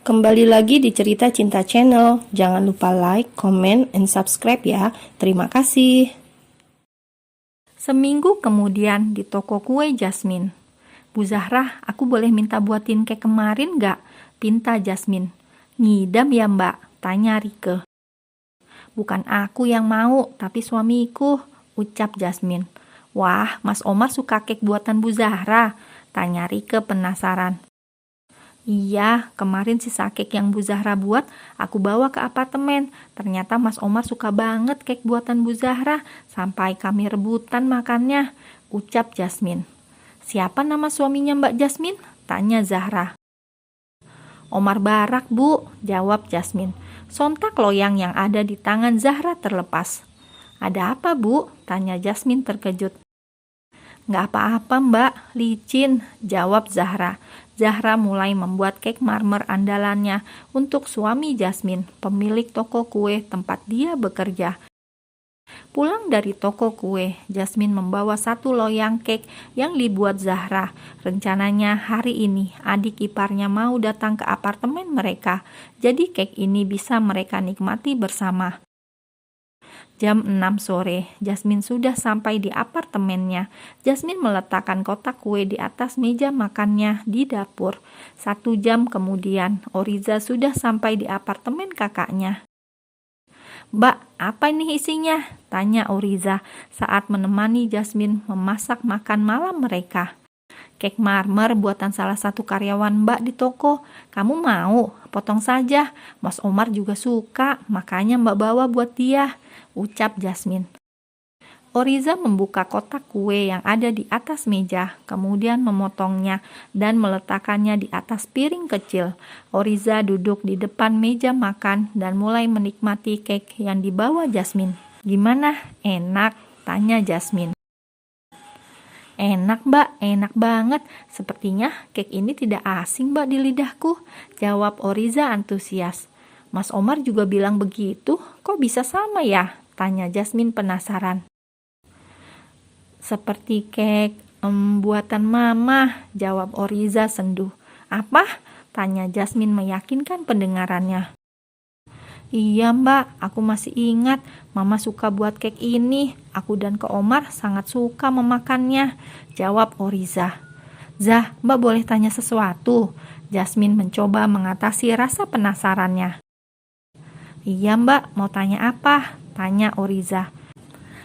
Kembali lagi di Cerita Cinta Channel. Jangan lupa like, comment, and subscribe ya. Terima kasih. Seminggu kemudian di toko kue Jasmine. Bu Zahrah, aku boleh minta buatin kek kemarin nggak? Pinta Jasmine. Ngidam ya mbak? Tanya Rike. Bukan aku yang mau, tapi suamiku, ucap Jasmine. Wah, Mas Omar suka kek buatan Bu Zahrah? Tanya Rike penasaran. Iya, kemarin sisa kek yang Bu Zahrah buat, aku bawa ke apartemen. Ternyata Mas Omar suka banget kek buatan Bu Zahrah, sampai kami rebutan makannya, ucap Jasmine. Siapa nama suaminya Mbak Jasmine? Tanya Zahrah. Omar Barak, Bu, jawab Jasmine. Sontak loyang yang ada di tangan Zahrah terlepas. Ada apa, Bu? Tanya Jasmine terkejut. Nggak apa-apa, Mbak, licin, jawab Zahrah. Zahrah mulai membuat kek marmer andalannya untuk suami Jasmine, pemilik toko kue tempat dia bekerja. Pulang dari toko kue, Jasmine membawa satu loyang kek yang dibuat Zahrah. Rencananya hari ini adik iparnya mau datang ke apartemen mereka, jadi kek ini bisa mereka nikmati bersama. Jam 6 sore, Jasmine sudah sampai di apartemennya. Jasmine meletakkan kotak kue di atas meja makannya di dapur. 1 jam kemudian, Oriza sudah sampai di apartemen kakaknya. Mbak, apa ini isinya? Tanya Oriza saat menemani Jasmine memasak makan malam mereka. Kek marmer buatan salah satu karyawan Mbak di toko. Kamu mau? Potong saja. Mas Omar juga suka, makanya Mbak bawa buat dia, ucap Jasmine. Oriza membuka kotak kue yang ada di atas meja, kemudian memotongnya dan meletakkannya di atas piring kecil. Oriza duduk di depan meja makan dan mulai menikmati kek yang dibawa Jasmine. Gimana? Enak? Tanya Jasmine. Enak mbak, enak banget. Sepertinya kek ini tidak asing mbak di lidahku, jawab Oriza antusias. Mas Omar juga bilang begitu, kok bisa sama ya? Tanya Jasmine penasaran. Seperti kek buatan mama, jawab Oriza sendu. Apa? Tanya Jasmine meyakinkan pendengarannya. Iya mbak, aku masih ingat mama suka buat kek ini. Aku dan Kak Omar sangat suka memakannya, jawab Oriza. Zah, mbak boleh tanya sesuatu? Jasmine mencoba mengatasi rasa penasarannya. Iya mbak, mau tanya apa? Tanya Oriza.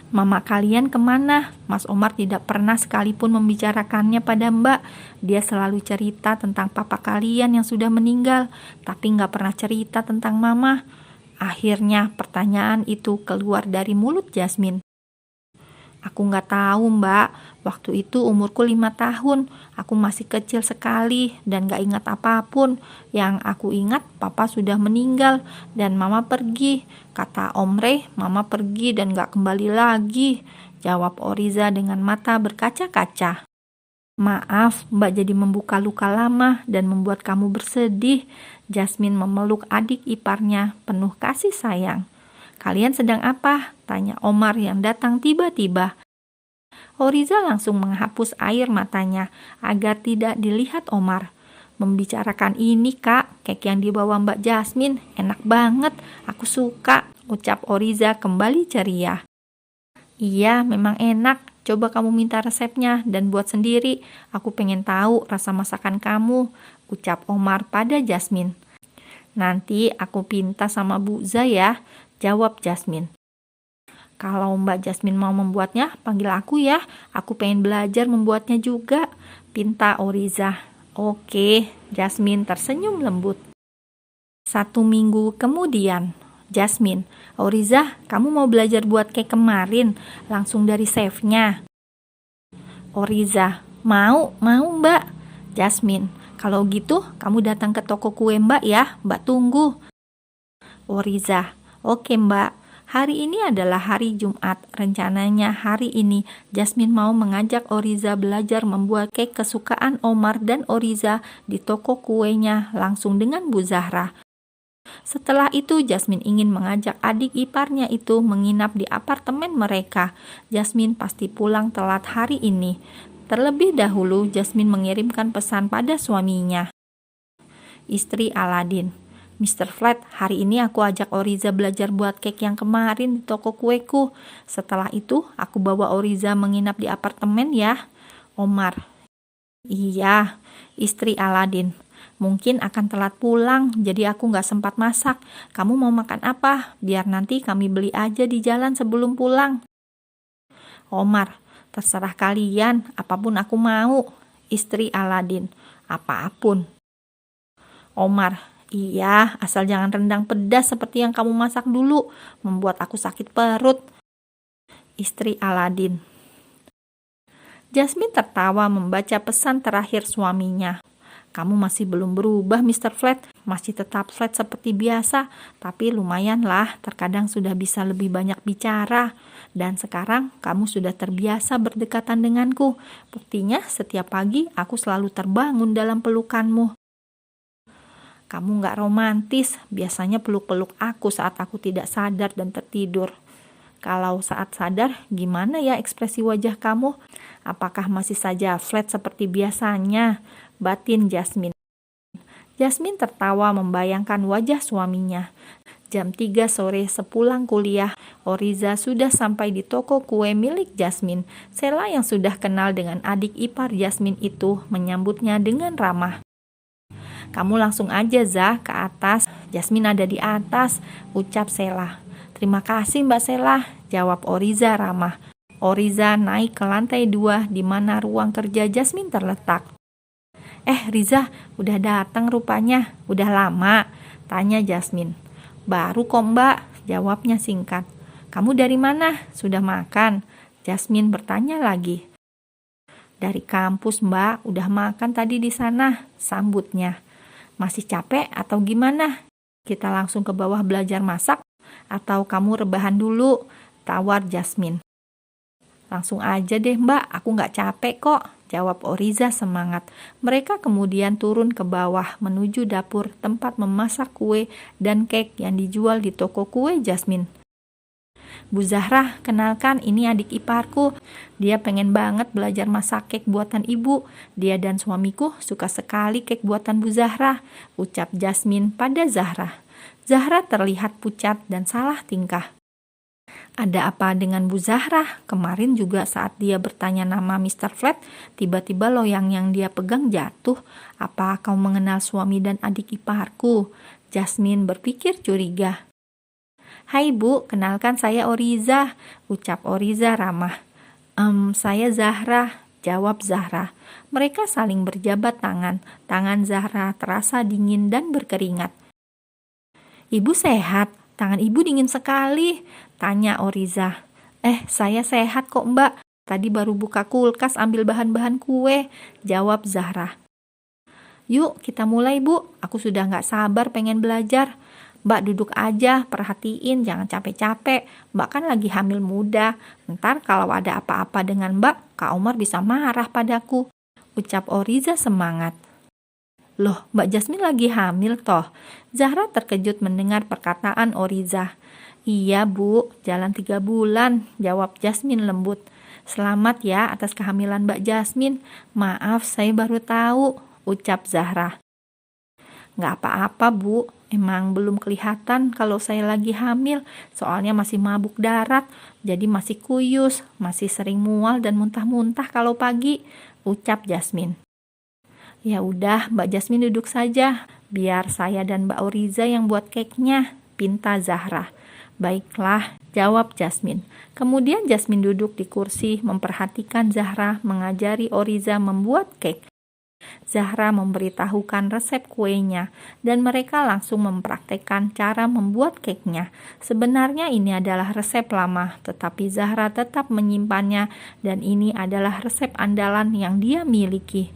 Mama kalian kemana? Mas Omar tidak pernah sekalipun membicarakannya pada mbak. Dia selalu cerita tentang papa kalian yang sudah meninggal, tapi nggak pernah cerita tentang mama. Akhirnya pertanyaan itu keluar dari mulut Jasmine. Aku nggak tahu mbak, waktu itu umurku 5 tahun, aku masih kecil sekali dan nggak ingat apapun. Yang aku ingat papa sudah meninggal dan mama pergi. Kata Om Reh, mama pergi dan nggak kembali lagi, jawab Oriza dengan mata berkaca-kaca. Maaf, mbak jadi membuka luka lama dan membuat kamu bersedih. Jasmine memeluk adik iparnya penuh kasih sayang. Kalian sedang apa? Tanya Omar yang datang tiba-tiba. Oriza langsung menghapus air matanya agar tidak dilihat Omar. Membicarakan ini kak, kek yang dibawa Mbak Jasmine, enak banget, aku suka, ucap Oriza kembali ceria. Iya, memang enak. Coba kamu minta resepnya dan buat sendiri. Aku pengen tahu rasa masakan kamu, ucap Omar pada Jasmine. Nanti aku pinta sama Bu Za ya, jawab Jasmine. Kalau Mbak Jasmine mau membuatnya, panggil aku ya. Aku pengen belajar membuatnya juga, pinta Oriza. Oke, Jasmine tersenyum lembut. 1 minggu kemudian, Jasmine, Oriza, kamu mau belajar buat kek kemarin, langsung dari chefnya. Oriza, mau mbak. Jasmine, kalau gitu kamu datang ke toko kue mbak ya, mbak tunggu. Oriza, oke mbak. Hari ini adalah hari Jumat. Rencananya hari ini Jasmine mau mengajak Oriza belajar membuat kek kesukaan Omar dan Oriza di toko kuenya langsung dengan Bu Zahrah. Setelah itu Jasmine ingin mengajak adik iparnya itu menginap di apartemen mereka. Jasmine pasti pulang telat hari ini. Terlebih dahulu Jasmine mengirimkan pesan pada suaminya. istri Aladin. Mr. Flat, hari ini aku ajak Oriza belajar buat cake yang kemarin di toko kueku. Setelah itu, aku bawa Oriza menginap di apartemen ya. Omar, iya, istri Aladin. Mungkin akan telat pulang, jadi aku nggak sempat masak. Kamu mau makan apa? Biar nanti kami beli aja di jalan sebelum pulang. Omar, terserah kalian, apapun aku mau. Istri Aladin, apapun. Omar, iya, asal jangan rendang pedas seperti yang kamu masak dulu, membuat aku sakit perut. Istri Aladin. Jasmine tertawa membaca pesan terakhir suaminya. Kamu masih belum berubah, Mr. Flat. Masih tetap flat seperti biasa, tapi lumayanlah, terkadang sudah bisa lebih banyak bicara. Dan sekarang kamu sudah terbiasa berdekatan denganku. Buktinya setiap pagi aku selalu terbangun dalam pelukanmu. Kamu nggak romantis, biasanya peluk-peluk aku saat aku tidak sadar dan tertidur. Kalau saat sadar, gimana ya ekspresi wajah kamu? Apakah masih saja flat seperti biasanya? Batin Jasmine. Jasmine tertawa membayangkan wajah suaminya. Jam 3 sore sepulang kuliah, Oriza sudah sampai di toko kue milik Jasmine. Sela yang sudah kenal dengan adik ipar Jasmine itu menyambutnya dengan ramah. Kamu langsung aja Zah ke atas, Jasmine ada di atas, ucap Sela. Terima kasih Mbak Sela, jawab Oriza ramah. Oriza naik ke lantai 2 di mana ruang kerja Jasmine terletak. Riza, udah datang rupanya, udah lama, tanya Jasmine. Baru kok Mbak, jawabnya singkat. Kamu dari mana? Sudah makan? Jasmine bertanya lagi. Dari kampus Mbak, udah makan tadi di sana, sambutnya. Masih capek atau gimana? Kita langsung ke bawah belajar masak? Atau kamu rebahan dulu? Tawar Jasmine. Langsung aja deh Mbak, aku nggak capek kok, jawab Oriza semangat. Mereka kemudian turun ke bawah menuju dapur tempat memasak kue dan cake yang dijual di toko kue Jasmine. Bu Zahra, kenalkan ini adik iparku. Dia pengen banget belajar masak cake buatan ibu. Dia dan suamiku suka sekali cake buatan Bu Zahra, ucap Jasmine pada Zahra. Zahra terlihat pucat dan salah tingkah. Ada apa dengan Bu Zahra? Kemarin juga saat dia bertanya nama Mr. Flat, tiba-tiba loyang yang dia pegang jatuh. Apa kau mengenal suami dan adik iparku? Jasmine berpikir curiga. Hai Bu, kenalkan saya Oriza, ucap Oriza ramah. Saya Zahra, jawab Zahra. Mereka saling berjabat tangan. Tangan Zahra terasa dingin dan berkeringat. Ibu sehat? Tangan ibu dingin sekali, tanya Oriza. Saya sehat kok Mbak. Tadi baru buka kulkas ambil bahan-bahan kue, jawab Zahra. Yuk kita mulai Bu, aku sudah gak sabar pengen belajar. Mbak duduk aja, perhatiin, jangan capek-capek. Mbak kan lagi hamil muda. Ntar kalau ada apa-apa dengan Mbak, Kak Omar bisa marah padaku, ucap Oriza semangat. Loh, Mbak Jasmine lagi hamil toh? Zahra terkejut mendengar perkataan Oriza. Iya Bu, jalan 3 bulan, jawab Jasmine lembut. Selamat ya atas kehamilan Mbak Jasmine. Maaf, saya baru tahu, ucap Zahra. Nggak apa-apa Bu, emang belum kelihatan kalau saya lagi hamil, soalnya masih mabuk darat, jadi masih kuyus, masih sering mual dan muntah-muntah kalau pagi, ucap Jasmine. Ya udah, Mbak Jasmine duduk saja, biar saya dan Mbak Oriza yang buat cake-nya, pinta Zahra. Baiklah, jawab Jasmine. Kemudian Jasmine duduk di kursi memperhatikan Zahra mengajari Oriza membuat cake. Zahra memberitahukan resep kuenya dan mereka langsung mempraktekkan cara membuat cake-nya. Sebenarnya ini adalah resep lama, tetapi Zahra tetap menyimpannya dan ini adalah resep andalan yang dia miliki.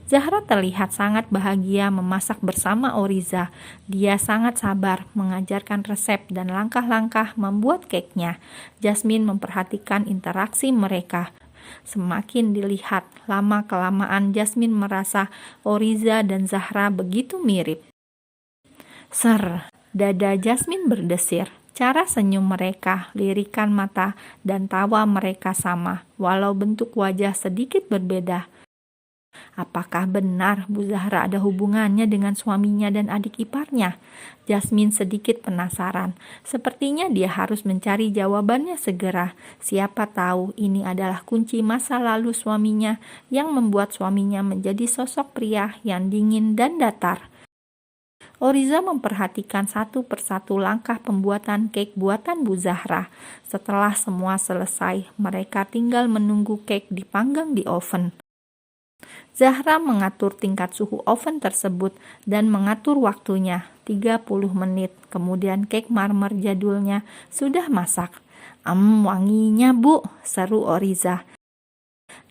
Zahra terlihat sangat bahagia memasak bersama Oriza. Dia sangat sabar mengajarkan resep dan langkah-langkah membuat cake-nya. Jasmine memperhatikan interaksi mereka. Semakin dilihat, lama-kelamaan Jasmine merasa Oriza dan Zahra begitu mirip. Ser, dada Jasmine berdesir. Cara senyum mereka, lirikan mata, dan tawa mereka sama, walau bentuk wajah sedikit berbeda. Apakah benar Bu Zahra ada hubungannya dengan suaminya dan adik iparnya? Jasmine sedikit penasaran. Sepertinya dia harus mencari jawabannya segera. Siapa tahu ini adalah kunci masa lalu suaminya yang membuat suaminya menjadi sosok pria yang dingin dan datar. Oriza memperhatikan satu persatu langkah pembuatan cake buatan Bu Zahra. Setelah semua selesai, mereka tinggal menunggu cake dipanggang di oven. Zahra mengatur tingkat suhu oven tersebut dan mengatur waktunya 30 menit. Kemudian cake marmer jadulnya sudah masak. Wanginya Bu, seru Oriza.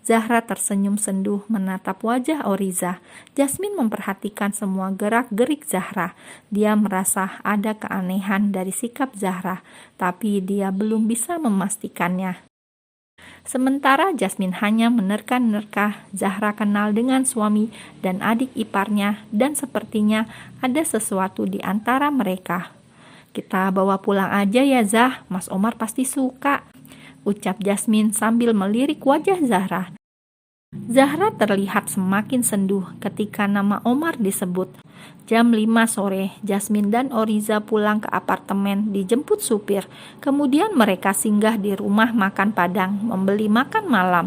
Zahra tersenyum senduh menatap wajah Oriza. Jasmine memperhatikan semua gerak-gerik Zahra. Dia merasa ada keanehan dari sikap Zahra, tapi dia belum bisa memastikannya. Sementara Jasmine hanya menerka-nerka Zahra kenal dengan suami dan adik iparnya dan sepertinya ada sesuatu di antara mereka. Kita bawa pulang aja ya Zah, Mas Omar pasti suka, ucap Jasmine sambil melirik wajah Zahra. Zahra terlihat semakin senduh ketika nama Omar disebut. Jam 5 sore, Jasmine dan Oriza pulang ke apartemen dijemput supir. Kemudian mereka singgah di rumah makan Padang membeli makan malam.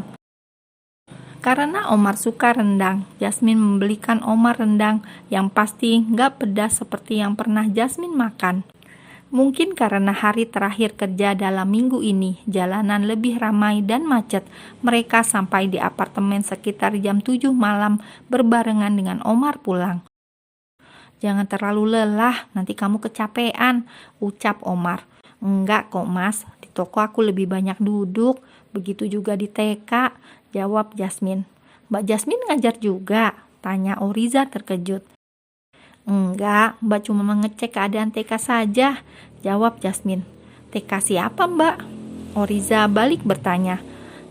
Karena Omar suka rendang, Jasmine membelikan Omar rendang yang pasti nggak pedas seperti yang pernah Jasmine makan. Mungkin karena hari terakhir kerja dalam minggu ini, jalanan lebih ramai dan macet. Mereka sampai di apartemen sekitar jam 7 malam berbarengan dengan Omar pulang. Jangan terlalu lelah, nanti kamu kecapean, ucap Omar. Enggak kok Mas, di toko aku lebih banyak duduk, begitu juga di TK, jawab Jasmine. Mbak Jasmine ngajar juga, tanya Oriza terkejut. Enggak, Mbak cuma mengecek keadaan TK saja, jawab Jasmine. TK siapa Mbak? Oriza balik bertanya.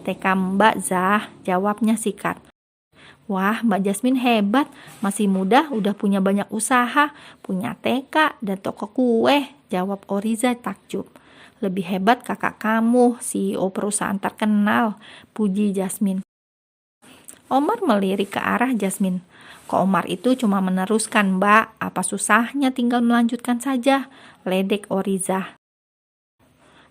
TK Mbak Zah, jawabnya sikat. Wah, Mbak Jasmine hebat, masih muda udah punya banyak usaha, punya TK dan toko kue, jawab Oriza takjub. Lebih hebat kakak kamu, CEO perusahaan terkenal, puji Jasmine. Omar melirik ke arah Jasmine. Kok Omar itu cuma meneruskan Mbak, apa susahnya tinggal melanjutkan saja, ledek Oriza.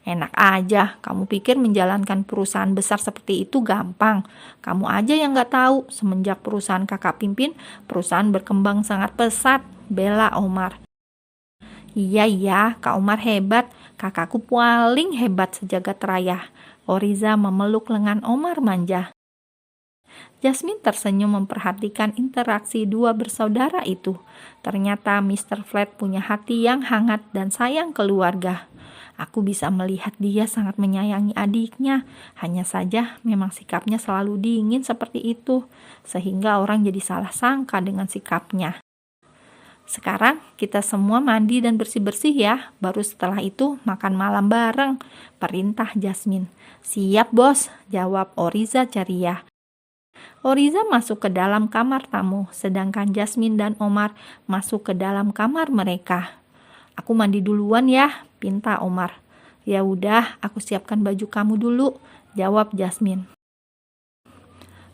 Enak aja, kamu pikir menjalankan perusahaan besar seperti itu gampang. Kamu aja yang gak tahu, semenjak perusahaan kakak pimpin, perusahaan berkembang sangat pesat, bela Omar. Iya, Kak Omar hebat, kakakku paling hebat sejagat raya. Oriza memeluk lengan Omar manja. Jasmine tersenyum memperhatikan interaksi dua bersaudara itu. Ternyata Mr. Flat punya hati yang hangat dan sayang keluarga. Aku bisa melihat dia sangat menyayangi adiknya. Hanya saja memang sikapnya selalu dingin seperti itu, sehingga orang jadi salah sangka dengan sikapnya. Sekarang kita semua mandi dan bersih-bersih ya, baru setelah itu makan malam bareng, perintah Jasmine. Siap bos, jawab Oriza ceria. Oriza masuk ke dalam kamar tamu, sedangkan Jasmine dan Omar masuk ke dalam kamar mereka. Aku mandi duluan ya, pinta Omar. Ya udah, aku siapkan baju kamu dulu, jawab Jasmine.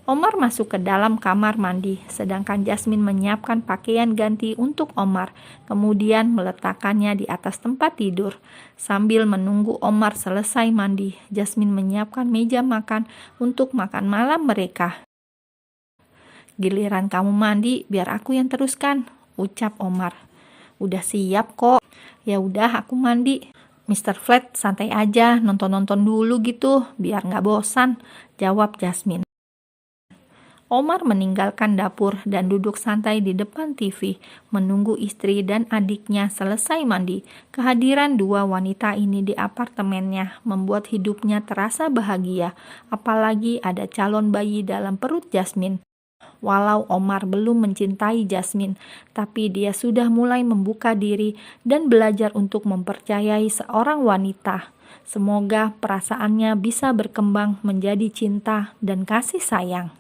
Omar masuk ke dalam kamar mandi, sedangkan Jasmine menyiapkan pakaian ganti untuk Omar, kemudian meletakkannya di atas tempat tidur. Sambil menunggu Omar selesai mandi, Jasmine menyiapkan meja makan untuk makan malam mereka. Giliran kamu mandi, biar aku yang teruskan, ucap Omar. Udah siap kok. Ya udah, aku mandi. Mr. Flat santai aja, nonton-nonton dulu gitu, biar nggak bosan, jawab Jasmine. Omar meninggalkan dapur dan duduk santai di depan TV, menunggu istri dan adiknya selesai mandi. Kehadiran dua wanita ini di apartemennya membuat hidupnya terasa bahagia, apalagi ada calon bayi dalam perut Jasmine. Walau Omar belum mencintai Jasmine, tapi dia sudah mulai membuka diri dan belajar untuk mempercayai seorang wanita. Semoga perasaannya bisa berkembang menjadi cinta dan kasih sayang.